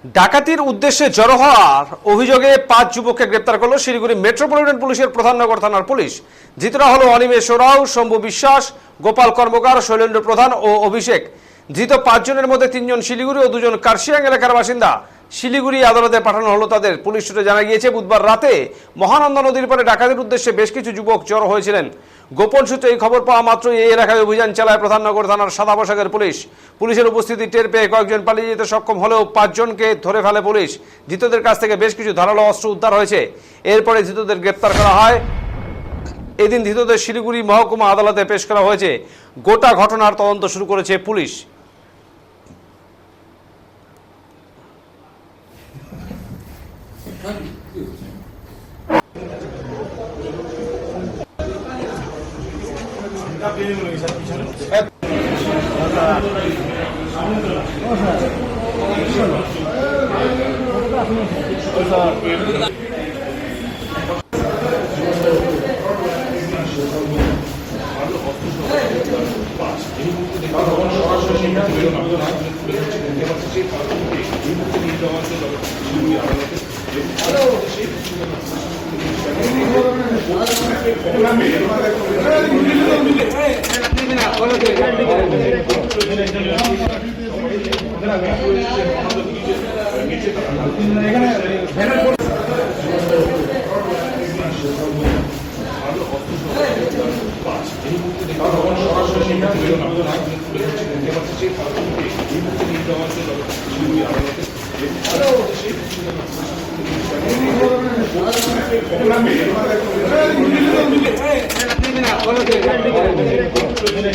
ডাকাতির উদ্দেশ্যে জড়ো হওয়ার অভিযোগে 5 যুবককে গ্রেপ্তার করল শিলিগুড়ি মেট্রোপলিটন পুলিশের প্রধাননগর থানার পুলিশ। ধৃতরা হলো অনিমেষ ওরাও, শম্ভু বিশ্বাস, গোপাল কর্মকার, শৈলেন্দ্র প্রধান ও অভিষেক। ধৃত 5 জনের মধ্যে 3 জন শিলিগুড়ি ও 2 জন কার্শিয়াং এলাকার বাসিন্দা। শিলিগুড়ি আদালতে পাঠানো হলো তাদের। পুলিশ সূত্রে জানা গিয়েছে, বুধবার রাতে মহানন্দা নদীর পাড়ে ডাকাতির উদ্দেশ্যে বেশ কিছু যুবক জড়ো হয়েছিলেন। গোপন সূত্রে এই খবর পাওয়া মাত্রই এই এলাকায় অভিযান চালায় প্রধাননগর থানার সাদা পোশাকের পুলিশ। পুলিশের উপস্থিতি টের পেয়ে কয়েকজন পালিয়ে যেতে সক্ষম হলেও 5 জনকে ধরে ফেলে পুলিশ। ধৃতদের কাছ থেকে বেশ কিছু ধারালো অস্ত্র উদ্ধার হয়েছে। এরপরে ধৃতদের গ্রেপ্তার করা হয়। এদিন ধৃতদের শিলিগুড়ি মহকুমা আদালতে পেশ করা হয়েছে। গোটা ঘটনার তদন্ত শুরু করেছে পুলিশ।